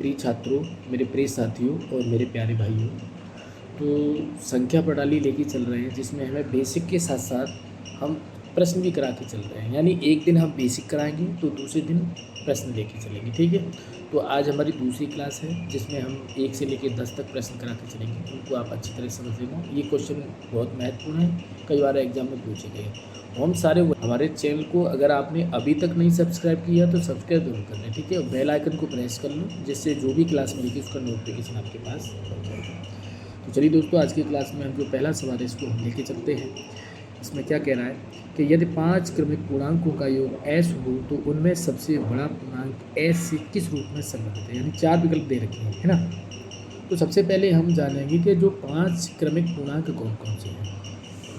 प्रिय छात्रों, मेरे प्रिय साथियों और मेरे प्यारे भाइयों। तो संख्या प्रणाली लेके चल रहे हैं जिसमें हमें बेसिक के साथ साथ हम प्रश्न भी करा के चल रहे हैं। यानी एक दिन हम बेसिक कराएंगे तो दूसरे दिन प्रश्न लेके चलेंगे, ठीक है। तो आज हमारी दूसरी क्लास है जिसमें हम 1 से लेकर 10 तक प्रश्न करा के चलेंगे। उनको आप अच्छी तरह समझ लेना। ये क्वेश्चन बहुत महत्वपूर्ण है, कई बार एग्जाम में पूछे गए। हम सारे हमारे चैनल को अगर आपने अभी तक नहीं सब्सक्राइब किया तो सब्सक्राइब जरूर कर लें, ठीक है। बेल आइकन को प्रेस कर लो जिससे जो भी क्लास मिलेगी उसका नोटिफिकेशन आपके पास पहुंच जाएगा। तो चलिए दोस्तों, आज की क्लास में हम जो पहला सवाल है इसको हम लेके चलते हैं। इसमें क्या कह रहा है कि यदि 5 क्रमिक पूर्णांकों का योग s हो तो उनमें सबसे बड़ा पूर्णांक s से किस रूप में संबंधित है। यानी 4 विकल्प दे रखे हैं, है ना। तो सबसे पहले हम जानेंगे कि जो 5 क्रमिक पूर्णांक कौन कौन से हैं।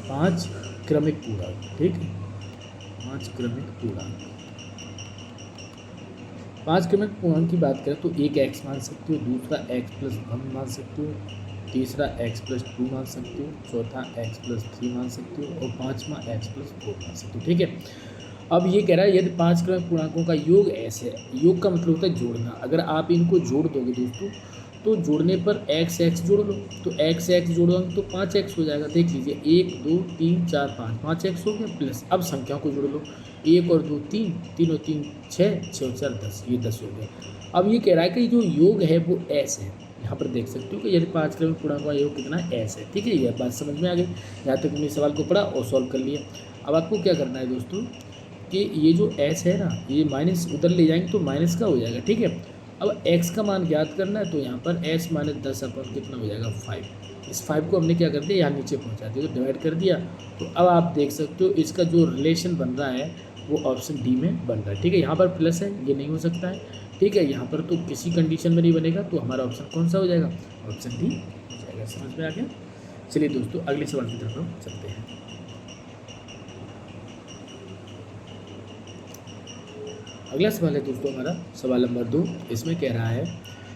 5 क्रमिक पूर्णांक, ठीक है। 5 क्रमिक पूर्णांक, 5 क्रमिक पूर्णांक की बात करें तो एक x मान सकते हो, दूसरा x+1 मान सकते हो, तीसरा x+2 मान सकते हो, चौथा x+3 मान सकते हो और पांचवा x+4 मान सकते हो, ठीक है। अब ये कह रहा है यदि 5 क्रमिक पूर्णांकों का योग s है। योग का मतलब होता है जोड़ना। अगर आप इनको जोड़ दोगे दोस्तों तो जोड़ने पर x जोड़ लो तो x जोड़ोगे तो 5x हो जाएगा। देख लीजिए 1 2 3 4 5, 5x हो गया प्लस। अब संख्याओं को जोड़ लो, 1 और 2 3, 3 और 3 6, 6 और 4 10, ये 10 हो गया। अब ये कह रहा है कि जो योग है वो s है। यहाँ पर देख सकते हो कि यदि 5 क्रमिक पूर्णांक का योग कितना s है, ठीक है। यह बात समझ में आ गई। यहाँ तक हमने सवाल को पढ़ा और सॉल्व कर लिया। अब आपको क्या करना है दोस्तों कि ये जो s है ना, ये माइनस उधर ले जाएंगे तो माइनस का हो जाएगा, ठीक है। अब x का मान ज्ञात करना है तो यहाँ पर s - 10 अपन कितना हो जाएगा 5। इस 5 को हमने क्या कर दिया, यहाँ नीचे पहुँचा दिया तो डिवाइड कर दिया। तो अब आप देख सकते हो इसका जो रिलेशन बन रहा है वो ऑप्शन डी में बन रहा है, ठीक है। यहाँ पर प्लस है, ये नहीं हो सकता है, ठीक है। यहाँ पर तो किसी कंडीशन में नहीं बनेगा तो हमारा ऑप्शन कौन सा हो जाएगा, ऑप्शन डी हो जाएगा। समझ में आ गया। चलिए दोस्तों अगले सवाल की तरफ हम चलते हैं। अगला सवाल है दोस्तों हमारा सवाल नंबर 2। इसमें कह रहा है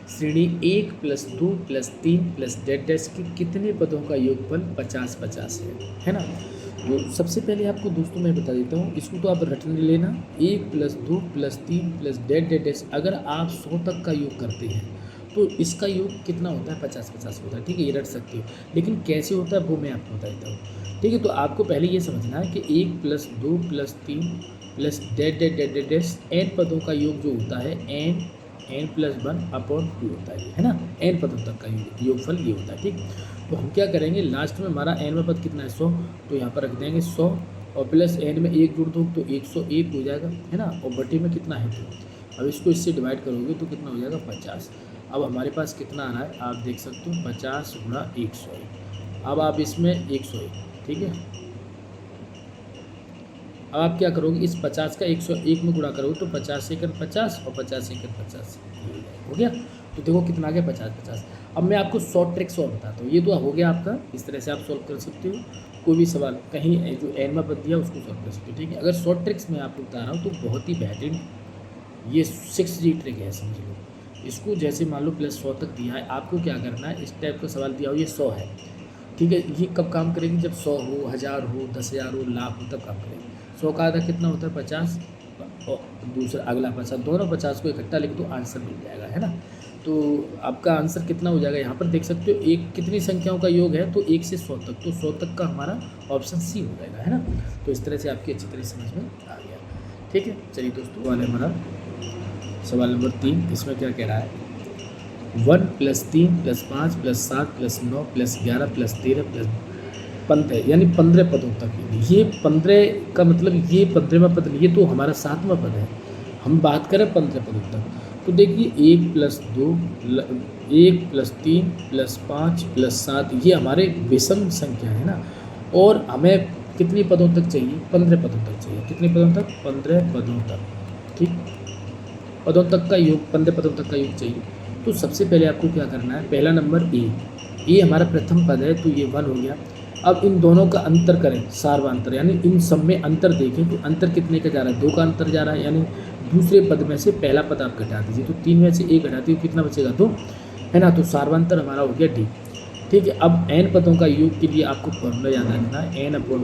श्रेणी 1 + 2 + 3 + डैश के कितने पदों का योगफल 50-50 है ना। तो सबसे पहले आपको दोस्तों मैं बता देता हूँ, इसको तो आप रटने लेना। 1 + 2 + 3 + डैश अगर आप 100 तक का योग करते हैं तो इसका योग कितना होता है, 50-50 होता है, ठीक है। ये रट सकते हो, लेकिन कैसे होता है वो मैं आपको बता देता हूँ, ठीक है। तो आपको पहले ये समझना है कि 1 + 2 + 3 + डैश n पदों का योग जो होता है n+1/2 होता है ना। n पदों तक का योगफल ये होता है, ठीक। तो हम क्या करेंगे, लास्ट में हमारा n पद कितना है 100, तो यहाँ पर रख देंगे 100 और प्लस n में 1 जोड़ दो तो 101 हो जाएगा, है ना। और बटे में कितना है तो अब इसको इससे डिवाइड करोगे तो कितना हो जाएगा 50। अब हमारे पास कितना आ रहा है आप देख सकते हो 50 × 101। अब आप इसमें 101, ठीक है। अब आप क्या करोगे, इस 50 का 101 में गुणा करोगे तो 50 × 50 और 50 × 50 हो गया। तो देखो कितना आ गया 50-50। अब मैं आपको शॉर्ट ट्रिक्स और बताता हूँ। ये तो हो गया आपका, इस तरह से आप सॉल्व कर सकते हो कोई भी सवाल। कहीं जो एन में बद दिया उसको सॉल्व कर सकते हो, ठीक है। अगर शॉर्ट ट्रिक्स में आपको बता रहा हूँ तो बहुत ही बेहतरीन ये 6G ट्रिक है, समझ लो इसको। जैसे मान लो +100 तक दिया है, आपको क्या करना है, इस टाइप का सवाल दिया हो, ये 100 है, ठीक है। ये कब काम करेगी, जब 100 हो, 1000 हो, 10,000 हो, लाख हो, तब काम करेगी। 100 का आधा कितना होता है 50 और दूसरा अगला 50, दोनों 50 को इकट्ठा लिख दो, आंसर मिल जाएगा, है ना। तो आपका आंसर कितना हो जाएगा, यहाँ पर देख सकते हो एक कितनी संख्याओं का योग है तो 1 से 100 तक, तो 100 तक का हमारा ऑप्शन सी हो जाएगा, है ना। तो इस तरह से आपकी अच्छी तरह समझ में आ गया, ठीक है। चलिए दोस्तों वाले हमारा सवाल नंबर 3। इसमें क्या कह रहा है 1 + 3 + 5 + 7 + 9 + 11 + 13 + 15, यानी 15 पदों तक। ये 15 का मतलब ये 15वां पद नहीं, ये तो हमारा 7वां पद है। हम बात करें 15 पदों तक तो देखिए 1 + 2 1 + 3 + 5 + 7 ये हमारे विषम संख्या है ना। और हमें कितने पदों तक चाहिए, 15 पदों तक चाहिए। कितने पदों तक, 15 पदों तक, ठीक। पदों तक का योग, 15 पदों तक का योग चाहिए। तो सबसे पहले आपको क्या करना है, पहला नंबर ए हमारा प्रथम पद है तो ये 1 हो गया। अब इन दोनों का अंतर करें, सार्वांतर, यानी इन सब में अंतर देखें तो अंतर कितने का जा रहा है, 2 का अंतर जा रहा है। यानी दूसरे पद में से पहला पद आप घटा दीजिए, तो 3 में से 1 घटाते हो कितना बचेगा 2, है ना। तो सार्वांतर हमारा हो गया डी, ठीक है। अब n पदों का योग के लिए आपको फॉर्मूला याद रखना है, n/2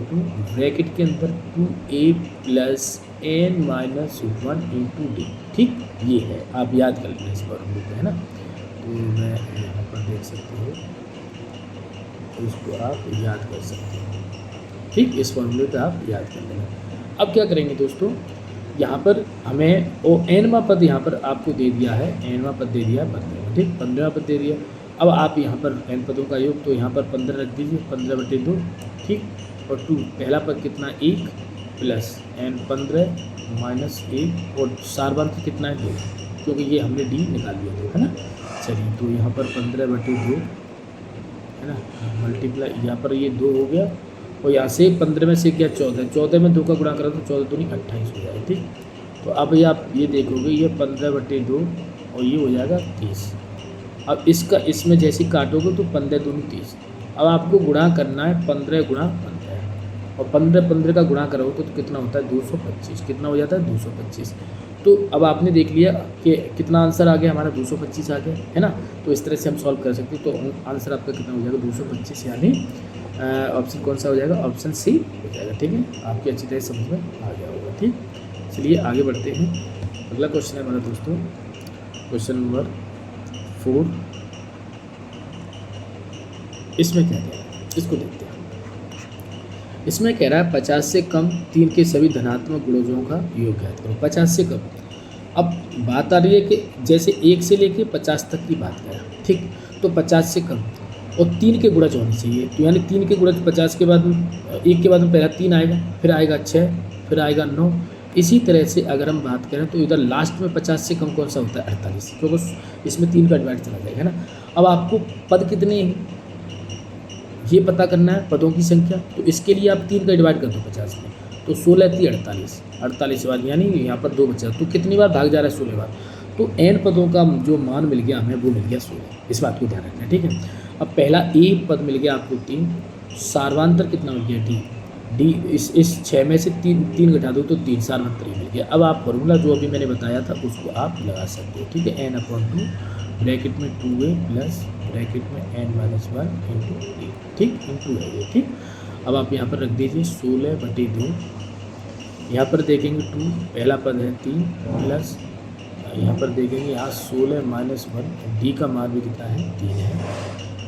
ब्रैकेट के अंदर 2a + n - 1 × d, ठीक। ये है, आप याद कर लेना इस फॉर्मूले को, है ना। तो मैं यहाँ पर देख सकते हो, तो इसको आप याद कर सकते हो, ठीक। इस फॉर्मूले को आप याद कर लेना। अब क्या करेंगे दोस्तों, यहाँ पर हमें वो एनवा पद यहाँ पर आपको दे दिया है, एनवा पद दे दिया है 15 में, ठीक, 15वां पद दे दिया। अब आप यहाँ पर एन पदों का योग, तो यहाँ पर 15 रख दीजिए, 15/2, ठीक। और 2 पहला पद कितना 1 प्लस एन 15 माइनस 1 और सारवांतर कितना है 2, क्योंकि ये हमने डी निकाल लिया था, है ना। चलिए, तो यहाँ पर 15/2 है ना, मल्टीप्लाई, यहाँ पर ये 2 हो गया, और यहाँ से 15 में से क्या 14, 14 में 2 का गुणा करा तो 14 दूनी 28 हो जाएगा, ठीक। तो अब ये आप ये देखोगे, ये 15/2 और ये हो जाएगा 30। अब इसका इसमें जैसे काटोगे तो 15 दूनी 30। अब आपको गुणा करना है 15 गुणा 15, और 15 का गुणा करोगे तो कितना होता है 225। कितना हो जाता है 225। तो अब आपने देख लिया कि कितना आंसर आ गया हमारा, 225 आ गया, है ना। तो इस तरह से हम सॉल्व कर सकते हैं। तो आंसर आपका कितना हो जाएगा 225, यानी ऑप्शन कौन सा हो जाएगा, ऑप्शन सी हो जाएगा, ठीक है। आपकी अच्छी तरह समझ में आ गया होगा, ठीक। चलिए आगे बढ़ते हैं। अगला क्वेश्चन है हमारा दोस्तों, क्वेश्चन नंबर 4। इसमें क्या कह रहा है, इसको देखते हैं। इसमें कह रहा है 50 से कम 3 के सभी धनात्मक गुणजों का योग ज्ञात करो। 50 से कम, अब बात आ रही है कि जैसे 1 से लेके 50 तक की बात करें, ठीक। तो 50 से कम और 3 के गुणज होने चाहिए, तो यानी 3 के गुणज 50 के बाद 1 के बाद में पहला 3 आएगा, फिर आएगा 6, फिर आएगा 9। इसी तरह से अगर हम बात करें तो इधर लास्ट में 50 से कम कौन सा होता है 48, क्योंकि इसमें 3 का डिवाइड चला जाएगा, है ना। अब आपको पद कितने हैं ये पता करना है, पदों की संख्या। तो इसके लिए आप 3 का डिवाइड कर दो 50 में, तो 16 3 48, 48 बार, यानी यहाँ पर 2 बचा, तो कितनी बार भाग जा रहा है 16 बार। तो एन पदों का जो मान मिल गया हमें वो मिल गया 16। इस बात को ध्यान रखना है, ठीक है। अब पहला ए पद मिल गया आपको 3, सार्वांतर कितना मिल गया डी, इस 6 में से 3 घटा दो तो 3, सार्वांतर ही मिल गया। अब आप फॉर्मूला जो अभी मैंने बताया था उसको आप लगा सकते हो, ठीक है। n/2 ब्रैकेट में 2a प्लस ब्रैकेट में n-1 इंटू a, ठीक, इंटू है ये, ठीक। अब आप यहाँ पर रख दीजिए 16/2, यहाँ पर देखेंगे 2 पहला पद है 3 प्लस यहाँ पर देखेंगे यहाँ 16 माइनस 1, डी का मान भी कितना है 3 है।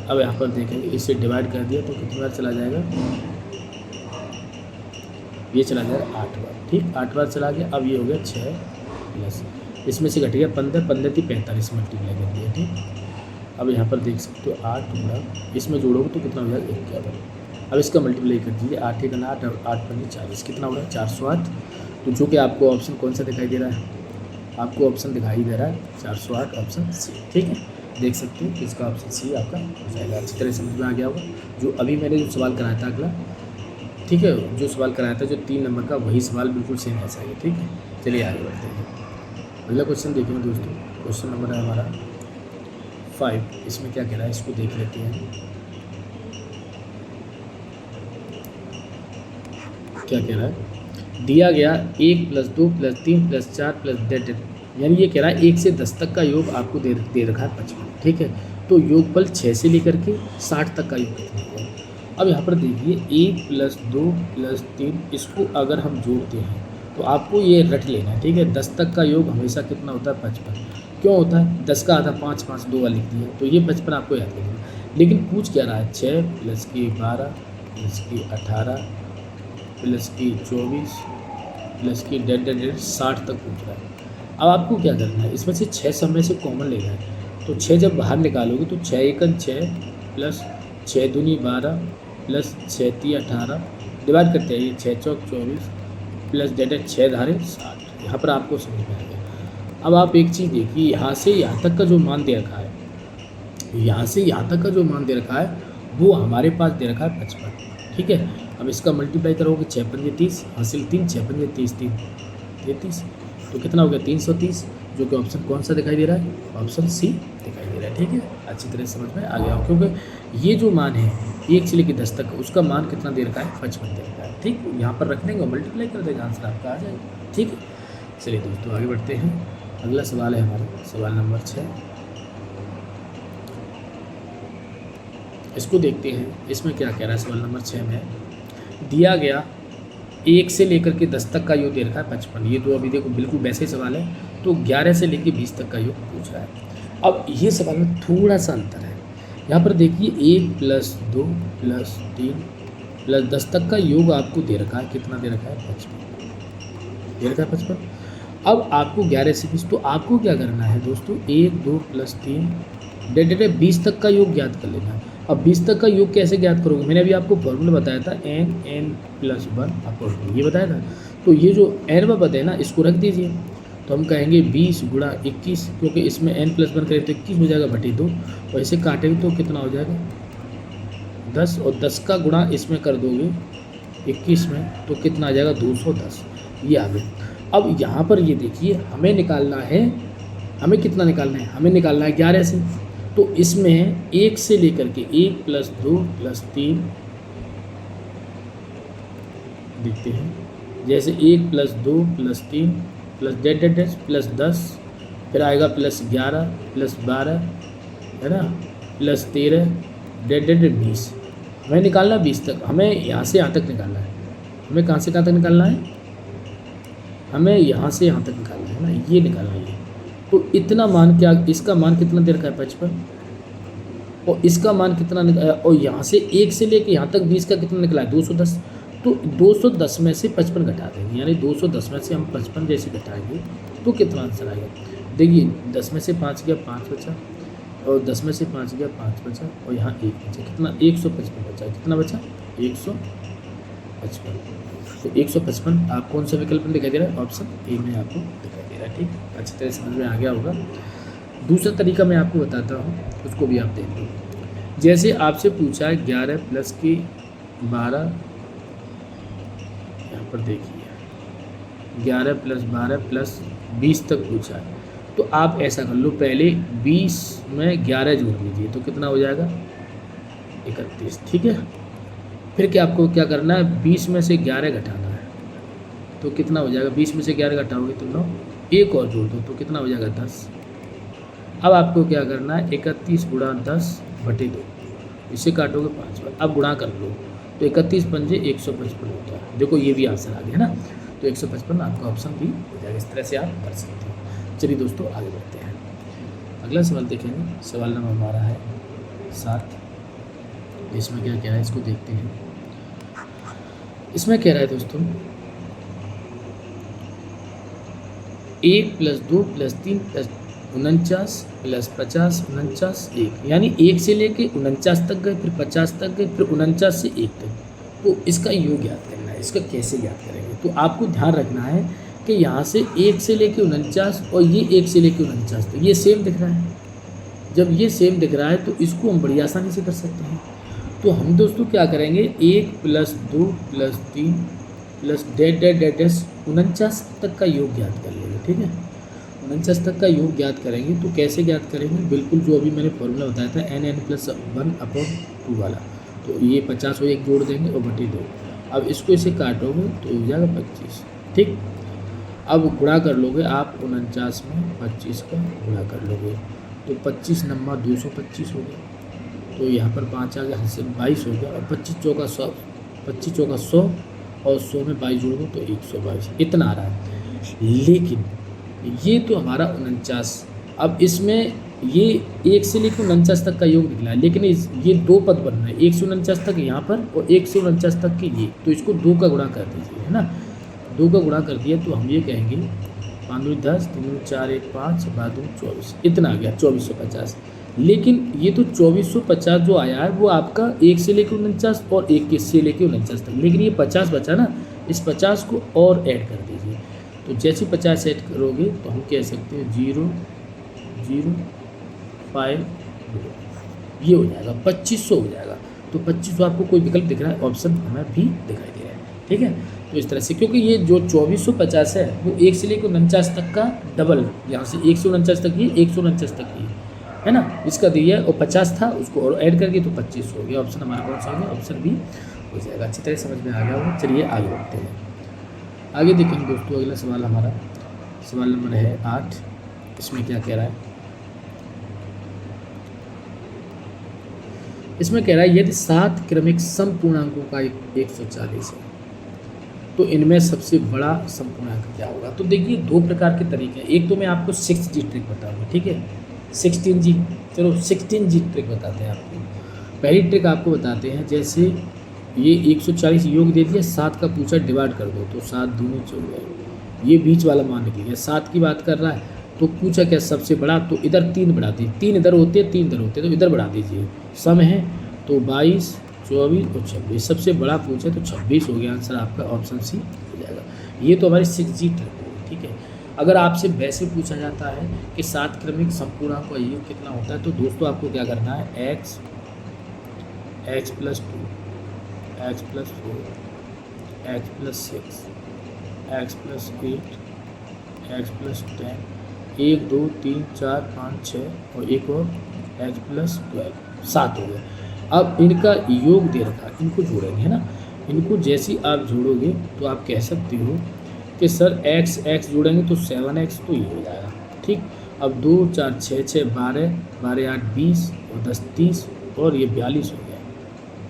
अब यहाँ पर देखेंगे इसे डिवाइड कर दिया तो कितनी बार चला जाएगा, ये चला जाएगा 8 बार, ठीक, 8 बार चला गया। अब ये हो गया 6 प्लस इसमें से घट गया 15, 15 थी 45 मल्टीप्लाई कर दिया, ठीक। अब यहाँ पर देख सकते हो 8 गुणा इसमें जोड़ोगे तो कितना हो जाएगा 51। अब इसका मल्टीप्लाई कर दीजिए, 8 × 8 और 8 × 40, कितना हो रहा है 408। तो जो कि आपको ऑप्शन कौन सा दिखाई दे रहा है, आपको ऑप्शन दिखाई दे रहा है 408, ऑप्शन सी, ठीक है। देख सकते हो कि इसका ऑप्शन सी आपका हो जाएगा। अच्छी तरह समझ में आ गया होगा। जो अभी मैंने जो सवाल कराया था अगला, ठीक है, जो सवाल कराया था जो 3 नंबर का, वही सवाल बिल्कुल सेम ऐसा है, ठीक है। चलिए आगे बढ़ते हैं। अगला क्वेश्चन देखेंगे दोस्तों, क्वेश्चन नंबर है हमारा 5। इसमें क्या कह रहा है इसको देख लेते हैं। क्या कह रहा है, दिया गया 1 + 2 + 3 + 4 + z, यानी ये कह रहा है 1 से 10 तक का योग आपको दे रखा है 55, ठीक है। तो योगफल 6 से लेकर के 60 तक का योग कितना होगा। अब यहाँ पर देखिए 1 + 2 + 3, इसको अगर हम जोड़ते हैं तो आपको ये रट लेना है, ठीक है। 10 तक का योग हमेशा कितना होता है 55, क्यों होता है 10 का आधा 5 5 2 लिख दिया, तो ये 55 आपको याद रखना। लेकिन पूछ क्या रहा है 6 + 12 + 18 + 24 + डेढ़ 60 तक पूछ रहा है। अब आपको क्या करना है, इसमें से 6 सब में से कॉमन लेना है। तो 6 जब बाहर निकालोगे तो 6 × 6 प्लस 6 दूनी 12 प्लस 6 × 18 डिवाइड करते हैं, ये 6 × 4 24 प्लस डेढ़ 6 धारे 60। यहाँ पर आपको समझ में आ गया। अब आप एक चीज़ देखिए, यहाँ से यहाँ तक का जो मान दे रखा है, यहाँ से यहाँ तक का जो मान दे रखा है वो हमारे पास दे रखा है 55, ठीक है। अब इसका मल्टीप्लाई करोगे 6 × 5 = 30, हासिल 3, 6 × 5 = 30, 3 33, तो कितना हो गया 330, जो कि ऑप्शन कौन सा दिखाई दे रहा है, ऑप्शन सी दिखाई दे रहा है, ठीक है। अच्छी तरह समझ में आ गया हो, क्योंकि ये जो मान है 1 से लेकर 10 तक, उसका मान कितना दे रखा है 55 दे रखा है, ठीक। यहाँ पर रख देंगे, मल्टीप्लाई कर देगा, आंसर आपका आ जाएगा, ठीक है। चलिए दोस्तों आगे बढ़ते हैं। अगला सवाल है हमारा सवाल नंबर 6। इसको देखते हैं। इसमें क्या कह रहा है सवाल नंबर 6 में, दिया गया 1 से लेकर के 10 तक का योग दे रखा है 55। ये तो अभी देखो बिल्कुल वैसे ही सवाल है तो 11 से लेके 20 तक का योग पूछ रहा है। अब ये सवाल में थोड़ा सा अंतर है। यहाँ पर देखिए 1 + 2 + 3 + 10 तक का योग आपको दे रखा है। कितना दे रखा है? 55 दे रखा है, 55। अब आपको 11 से 20, तो आपको क्या करना है दोस्तों? 1 2 + 3 डेट 20 तक का योग ज्ञात कर लेना है। अब 20 तक का योग कैसे ज्ञात करोगे? मैंने अभी आपको फॉर्मूला बताया था n + 1 आपको ये बताया था। तो ये जो n व पद है ना, इसको रख दीजिए। तो हम कहेंगे 20 × 21, क्योंकि इसमें n + 1 करें तो 21 हो जाएगा बटे 2, और इसे काटेंगे तो कितना हो जाएगा? 10, और 10 का गुणा इसमें कर दोगे 21 में तो कितना आ जाएगा? 210। ये आ गया। अब यहाँ पर ये देखिए, हमें निकालना है, हमें कितना निकालना है? हमें निकालना है 11 से। तो इसमें 1 से लेकर के 1 + 2 + 3 देखते हैं। जैसे 1 + 2 + 3 + +10, फिर आएगा +11 +12, है ना, +13 20। हमें निकालना 20 तक। हमें यहाँ से यहाँ तक निकालना है। हमें कहाँ से कहाँ तक निकालना है? हमें यहाँ से यहाँ तक निकालना है ना, ये निकालना है ये। तो इतना मान क्या, इसका मान कितना दे रखा है? 55, और इसका मान कितना और यहाँ से 1 से लेके यहाँ तक 20 का कितना निकला है? 210। तो 210 में से 55 घटा देंगे, यानी 210 में से हम 55 जैसे घटाएंगे तो कितना आंसर आएगा? देखिए 10 में से 5 गया, 5 बचा, और 10 में से 5 गया, 5 बचा, और यहाँ 1 बचा। कितना? 155 बचा। कितना बचा? 155। तो 155 आप कौन सा विकल्प में दिखाई दे रहा है? ऑप्शन ए में आपको दिखाई दे रहा है। ठीक, अच्छी तरह समझ में आ गया होगा। दूसरा तरीका मैं आपको बताता हूँ, उसको भी आप देख लो। जैसे आपसे पूछा है 11 + के 12, यहाँ पर देखिए 11 + 12 + 20 तक पूछा है। तो आप ऐसा कर लो, पहले 20 में 11 जोड़ लीजिए तो कितना हो जाएगा? 31। ठीक है, फिर क्या आपको क्या करना है? 20 में से 11 घटाना है तो कितना हो जाएगा? 20 में से 11 घटाओगे तो 9, एक और जोड़ दो तो कितना हो जाएगा? 10। अब आपको क्या करना है? 31 × 10 बटे 2, इसे काटोगे 5 बार। अब गुणा कर लो तो 31 × 5 = 155 होता है। देखो ये भी आंसर आ गया ना, तो 155 आपका ऑप्शन भी हो जाएगा। इस तरह से आप कर सकते हो। चलिए दोस्तों आगे बढ़ते हैं, अगला सवाल देखेंगे। सवाल नंबर हमारा है 7। इसमें क्या कह रहा है इसको देखते हैं। इसमें कह रहा है दोस्तों 1 + 2 + 3 + 49 + 50 49 1, यानी 1 से लेके 49 तक गए, फिर 50 तक गए, फिर 49 से 1 तक। तो इसका योग ज्ञात करना है। इसका कैसे ज्ञात करेंगे? तो आपको ध्यान रखना है कि यहाँ से 1 से लेके 49 और ये 1 से लेके 49 तक ये सेम दिख रहा है। जब ये सेम दिख रहा है तो इसको हम बड़ी आसानी से कर सकते हैं। तो हम दोस्तों क्या करेंगे? 1 + 2 + 3 + 49 तक का योग ज्ञात कर लेंगे। ठीक है, 49 तक का योग ज्ञात करेंगे। तो कैसे ज्ञात करेंगे? बिल्कुल जो अभी मैंने फॉर्मूला बताया था n + 1/2 वाला। तो ये 50 को 1 जोड़ देंगे और बटे 2। अब इसको इसे काटोगे तो हो जाएगा 25। ठीक, अब गुणा कर लोगे आप 49 में 25 का गुणा कर लोगे तो 25 नंबर 225 हो गया। तो यहाँ पर 5 आ गया, 22 हो गया, और 25 चौका 100, 25 चौका 100, और 100 में 22 जोड़ दो तो 122, इतना आ रहा है। लेकिन ये तो हमारा 49, अब इसमें ये 1 से लेकर 49 तक का योग निकला है, लेकिन ये 2 पद बन रहे हैं, 1 से 49 तक यहाँ पर और 1 से 49 तक के ये। तो इसको 2 का गुणा कर दीजिए, है ना। 2 का गुणा कर दिया तो हम ये कहेंगे 5 × 10 3 × 4 = 5 5 × 24, इतना आ गया 2450। लेकिन ये तो 2450 जो आया है वो आपका 1 से लेकर 49 और 1 से लेकर 49 तक, लेकिन ये 50 बचा ना, इस 50 को और ऐड कर दीजिए। तो जैसे 50 ऐड करोगे तो हम कह सकते हैं 0 0 5 ये हो जाएगा 2500 हो जाएगा। तो 2500 आपको कोई विकल्प दिख रहा है? ऑप्शन हमें भी दिखाई दे रहा है। ठीक है, तो इस तरह से, क्योंकि ये जो 2450 है वो 1 से लेकर 49 तक का डबल, यहाँ से 1 से 49 तक ये 1 से 49 तक ये, है ना, इसका दिया है, और 50 था उसको और ऐड करके तो 25 हो गया। ऑप्शन हमारा कौन सा हो गया? ऑप्शन बी हो जाएगा। अच्छी तरह समझ में आ गया होगा। चलिए आगे बढ़ते हैं, आगे देखेंगे दोस्तों। अगला सवाल हमारा सवाल नंबर है 8। इसमें क्या कह रहा है? इसमें कह रहा है यदि 7 क्रमिक सम पूर्णांकों का 140 है तो तो इनमें सबसे बड़ा संपूर्णांक क्या होगा। तो देखिए 2 प्रकार के तरीके हैं। एक तो मैं आपको 6G ट्रिक बताऊँगा, ठीक है, 16G, चलो 16G ट्रिक बताते हैं आपको। पहली ट्रिक आपको बताते हैं, जैसे ये 140 योग दे दिया, 7 का पूछा डिवाइड कर दो, तो 7 दूनी 14, ये बीच वाला मान निकल गया। 7 की बात कर रहा है तो पूछा क्या सबसे बड़ा, तो इधर 3 बढ़ा दीजिए, 3 इधर होते हैं 3 इधर होते हैं, तो इधर बढ़ा दीजिए, सम है तो 22, 24 और 26, सबसे बड़ा पूछा तो 26 हो गया। आंसर आपका ऑप्शन सी हो जाएगा। ये तो हमारी 6G ट्रिक होगी, ठीक है। अगर आपसे वैसे पूछा जाता है कि 7 क्रमिक संपूर्णांक का योग कितना होता है, तो दोस्तों आपको क्या करना है, x + 2, x + 4, x + 6, x + 8, x + 10, 1 2 3 4 5 6 और एक और x + 12, 7 हो गए। अब इनका योग दे रखा है, इनको जोड़ेंगे, है ना। इनको जैसे आप जोड़ोगे तो आप कह सकते हो कि सर x जोड़ेंगे तो 7x, तो ये हो जाएगा, ठीक। अब 2 4 6 6 12, 12 8 20 और 10 30 और ये 42 हो गया,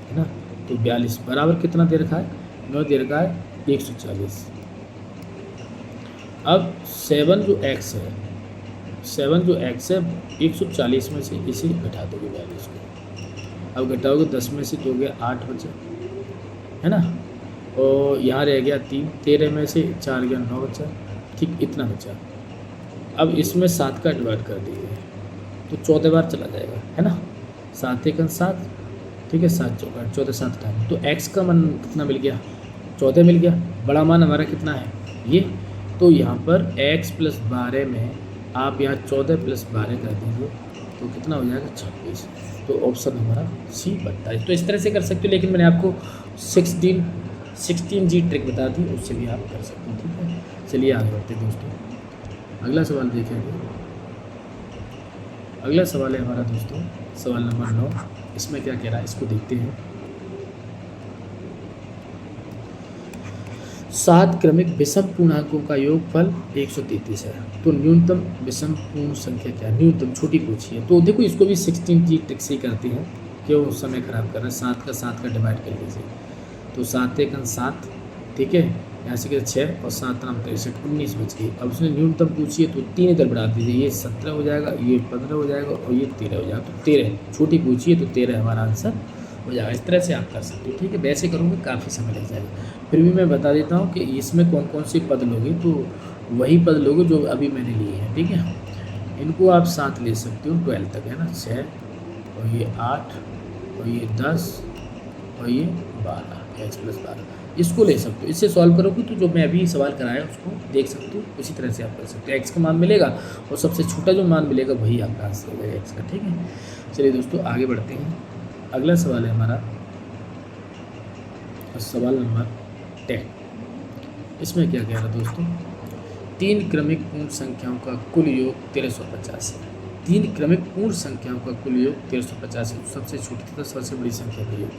है ना। तो 42 बराबर कितना दे रखा है, 9 दे रखा है 140। अब 7 जो x है, 7 जो x है 140 में से इसे घटा दोगे 42 को। अब घटाओगे 10 में से तो हो गया 8 बचे, है ना, और यहाँ रह गया 3, 13 में से 4 गया 9 बचा, ठीक, इतना बचा। अब इसमें 7 का डिवाइड कर दीजिए तो 14 बार चला जाएगा, है ना, 7 × 7, ठीक है, 7 चौका 14, 7 टाइम, तो x का मान कितना मिल गया, 14 मिल गया। बड़ा मान हमारा कितना है ये, तो यहाँ पर x + 12 में आप यहाँ 14 + 12 कर दीजिए तो कितना हो जाएगा 26, तो ऑप्शन हमारा सी बनता है। तो इस तरह से कर सकते हो, लेकिन मैंने आपको 16G ट्रिक बता दी, उससे भी आप कर सकते हो, ठीक है। चलिए आगे बढ़ते हैं दोस्तों, अगला सवाल देखेंगे। अगला सवाल है हमारा दोस्तों सवाल नंबर 9। इसमें क्या कह रहा है इसको देखते हैं। 7 क्रमिक विषम पूर्णांकों का योगफल 133 है, तो न्यूनतम विषम पूर्ण संख्या क्या है, न्यूनतम छोटी पूछी है। तो देखो इसको भी 16G ट्रिक से ही करते हैं, क्यों समय खराब कर रहे हैं। 7 का डिवाइड कर लीजिए, तो 7 × 7, ठीक है, यहाँ से 6 और 7 × 63, 19 बच गई। अब उसने न्यूनतम पूछी है तो 3 इधर बढ़ा दीजिए, ये 17 हो जाएगा, ये 15 हो जाएगा और ये 13 हो जाएगा। तो 13 छोटी पूछी है तो 13 हमारा आंसर हो जाएगा। इस तरह से आप कर सकते हो, ठीक है। वैसे करूँगा काफ़ी समय लग जाएगा, फिर भी मैं बता देता हूँ कि इसमें कौन कौन से पद लोगे, तो वही पद लोगे जो अभी मैंने लिए हैं, ठीक है। इनको आप 7 ले सकते हो 12 तक, है ना, 6 और ये 8 और ये 10 और ये 12, x + 12, इसको ले सकते हो। इससे सॉल्व करोगे तो जो मैं अभी सवाल कराया उसको देख सकते हो, उसी तरह से आप कर सकते हो। x का मान मिलेगा और सबसे छोटा जो मान मिलेगा वही आपका आंसर होगा x का, ठीक है। चलिए दोस्तों आगे बढ़ते हैं। अगला सवाल है हमारा सवाल नंबर 10। इसमें क्या कह रहा है दोस्तों, 3 क्रमिक पूर्ण संख्याओं का कुल योग 1350 है। 3 क्रमिक पूर्ण संख्याओं का कुल योग 1350 है, सबसे छोटी तथा सबसे बड़ी संख्या का योग।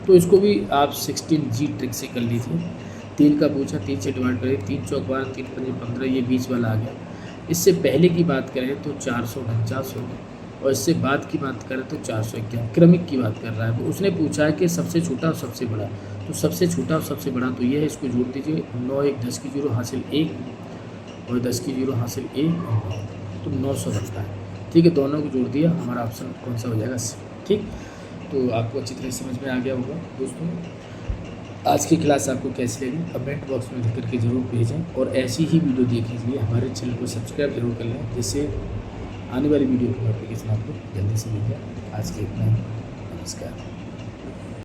तो इसको भी आप 16G ट्रिक से कर लीजिए। 3 का पूछा, 3 से डिवाइड करें, 3 चौक 12, 3 पंजे 15, ये बीच वाला आ गया। इससे पहले की बात करें तो 449 हो गया, और इससे बाद की बात करें तो 451, क्रमिक की बात कर रहा है। तो उसने पूछा है कि सबसे छोटा और सबसे बड़ा, तो सबसे छोटा और सबसे बड़ा तो ये है, इसको जोड़ दीजिए। 9 1 10 की 0 हासिल 1 और 10 की 0 हासिल 1 और 9, तो 900 बनता है, ठीक है। दोनों को जोड़ दिया, हमारा ऑप्शन कौन सा हो जाएगा, सी, ठीक। तो आपको अच्छी तरह समझ में आ गया होगा दोस्तों। आज की क्लास आपको कैसी लगी कमेंट बॉक्स में लिख करके ज़रूर भेजें, और ऐसी ही वीडियो देखने के लिए हमारे चैनल को सब्सक्राइब जरूर कर लें, जिससे आने वाली वीडियो की नोटिफिकेशन आपको जल्दी से मिल जाए। आज के इतना ही, नमस्कार।